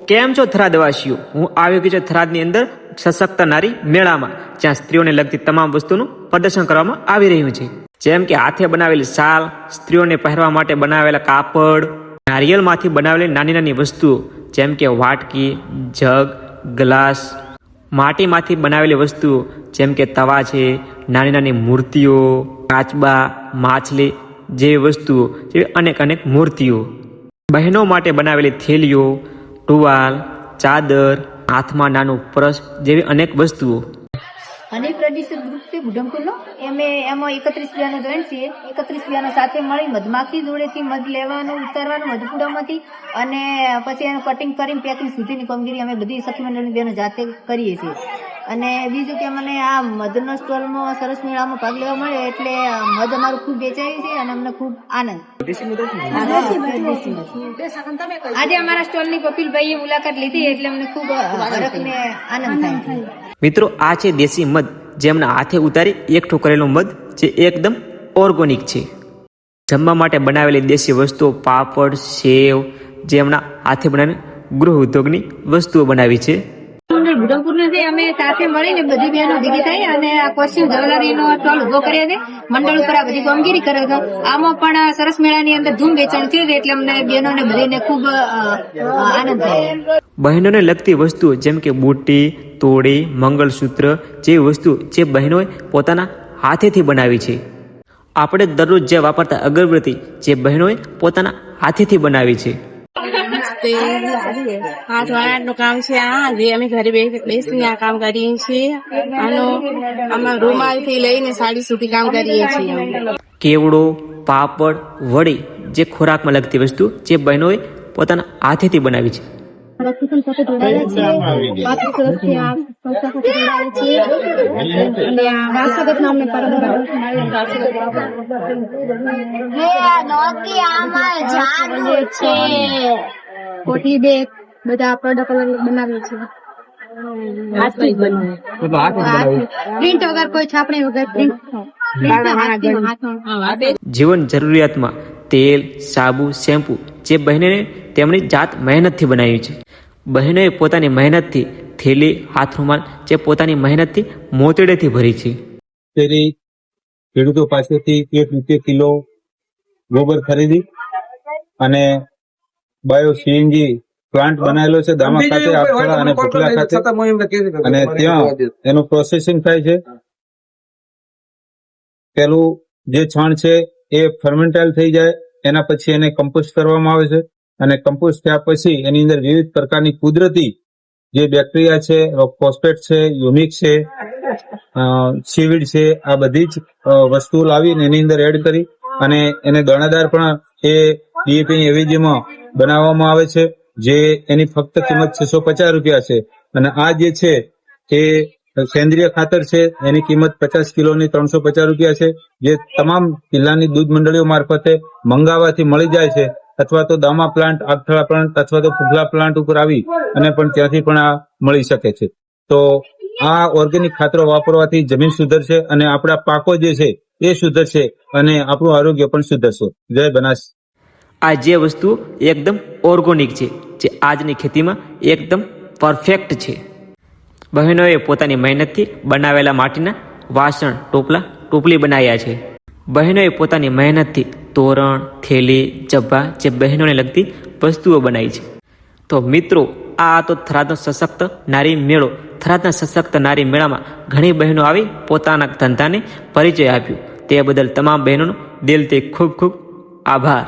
કેમ છો થરાદવાસીઓ? હું આવી ગયો છું થરાદની અંદર સશક્ત નારી મેળામાં, જ્યાં સ્ત્રીઓને લગતી તમામ વસ્તુનું પ્રદર્શન કરવામાં આવી રહ્યું છે. જેમ કે હાથે બનાવેલી શાલ, સ્ત્રીઓને પહેરવા માટે બનાવેલા કાપડ, નારિયેળમાંથી બનાવેલી નાની નાની વસ્તુઓ જેમ કે વાટકી, જગ, ગ્લાસ, માટીમાંથી બનાવેલી વસ્તુઓ જેમ કે તવા છે, નાની નાની મૂર્તિઓ, કાચબા, માછલી જેવી વસ્તુઓ, જેવી અનેક અનેક મૂર્તિઓ, બહેનો માટે બનાવેલી થેલીઓ, ટુવાલ, ચાદર, હાથમાં નાનું પરસ જેવી અનેક વસ્તુઓ. હની પ્રોડ્યુસર ગ્રુપ છે બુઢમપુરનો. એમાં 31 બિયાનો જોઈન્ટ છે. 31 બિયાનો સાથે મળી મધમાખી જોડેથી મધ લેવાનું, ઉતારવાનું મધપુડામાંથી, અને પછી એનું કટિંગ કરીને પેકિંગ સુધીની કામગીરી અમે બધી સખી મંડળની બહેનો જાતે કરીએ છીએ. અને બીજું કે મને આ મધનો સ્ટોલમાં સરસ મેળામાં ભાગ લેવા મળ્યો એટલે મધ અમારું ખૂબ વેચાયું છે અને અમને ખૂબ આનંદ. આજે અમારા સ્ટોલની કપિલભાઈએ મુલાકાત લીધી એટલે અમને ખૂબ હરખ ને આનંદ થાય. મિત્રો, આ છે દેશી મધ, જેમના હાથે ઉતારી એકઠું કરેલું મધ, જે એકદમ ઓર્ગોનિક છે. જમવા માટે બનાવેલી દેશી વસ્તુઓ, પાપડ, સેવ, જેમના હાથે બનાવીને ગૃહ ઉદ્યોગની વસ્તુઓ બનાવી છે. બુઢમપુરના છે અમે સાથે મળીને બધી બહેનો ભેગી થઈ અને આ કોસ્ચ્યુમ જ્વેલરીનો સ્ટોલ ઉભો કર્યો છે. મંડળ ઉપર આ બધી કામગીરી કરે છે. આમાં પણ સરસ મેળાની અંદર ધૂમ વેચાણ થયું છે એટલે અમને બહેનોને બધાને ખૂબ આનંદ થાય. બહેનોને લગતી વસ્તુઓ જેમ કે બુટ્ટી, તોડી, મંગળસૂત્ર જેવી વસ્તુઓ જે બહેનોએ પોતાના હાથેથી બનાવી છે. આપણે દરરોજ જે વાપરતા અગરબત્તી જે બહેનોએ પોતાના હાથેથી બનાવી છે. હાથ વણાટનું કામ છે આ, જે અમે ઘરે બેસીને આ કામ કરીએ છીએ. આમાં રૂમાલથી લઈને સાડી સુધી કામ કરીએ છીએ. કેવડો, પાપડ, વડી જે ખોરાકમાં લગતી વસ્તુ જે બહેનોએ પોતાના હાથેથી બનાવી છે. કોટલી બેગ બધા પ્રોડક્ટ બનાવીએ છીએ. પ્રિન્ટ વગર, કોઈ છાપણી વગર પ્રિન્ટ. જીવન જરૂરિયાતમાં તેલ, સાબુ, શેમ્પુ જે બહેનોને તેમની જાત મહેનતથી બનાવી છે. બહેનોએ પોતાની મહેનતથી થેલી, હાથ રૂમાલ જે પોતાની મહેનતથી મોતેડેથી ભરી છે. ખેડૂતો પાસેથી ₹1 કિલો ગોબર ખરીદી અને બાયો સીએનજી પ્લાન્ટ બનાવેલો છે દામા ખાતે, આપખડા અને ભૂખલા ખાતે, અને ત્યાં એનું પ્રોસેસિંગ થાય છે. પેલું જે છાણ છે એ ફર્મેન્ટાઇલ થઈ જાય, એના પછી એને કમ્પોસ્ટ કરવામાં આવે છે, અને કમ્પોસ્ટ થયા પછી એની અંદર વિવિધ પ્રકારની કુદરતી જે બેક્ટેરિયા છે, ફોસ્ફેટ છે, યુમિક છે, સીવીડ છે, આ બધી જ વસ્તુઓ લાવીને એની અંદર એડ કરી અને એને દાણાદાર પણ એ ડીએપીની એવેજીમાં બનાવવામાં આવે છે, જે એની ફક્ત કિંમત ₹650 છે. અને આ જે છે એ સેન્દ્રિય ખાતર છે, એની કિંમત 50 કિલોની ₹350 છે, જે તમામ જિલ્લાની દૂધ મંડળીઓ મારફતે મંગાવવાથી મળી જાય છે, અથવા તો દામા પ્લાન્ટ, આપખડા પ્લાન્ટ અથવા તો ફુગલા પ્લાન્ટ ઉપર આવી અને પણ ત્યાંથી પણ આ મળી શકે છે. તો આ ઓર્ગેનિક ખાતરો વાપરવાથી જમીન સુધરશે અને આપણા પાકો જે છે એ સુધરશે અને આપણું આરોગ્ય પણ સુધરશે. જય બનાસ. આ જે વસ્તુઓ એકદમ ઓર્ગોનિક છે, જે આજની ખેતીમાં એકદમ પરફેક્ટ છે. બહેનોએ પોતાની મહેનતથી બનાવેલા માટીના વાસણ, ટોપલા, ટોપલી બનાવ્યા છે. બહેનોએ પોતાની મહેનતથી તોરણ, થેલી, જબ્બા જે બહેનોને લગતી વસ્તુઓ બનાવી છે. તો મિત્રો, આ તો થરાદનો સશક્ત નારી મેળો. થરાદના સશક્ત નારી મેળામાં ઘણી બહેનો આવી પોતાના ધંધાને પરિચય આપ્યો. તે બદલ તમામ બહેનોનો દિલથી ખૂબ ખૂબ આભાર.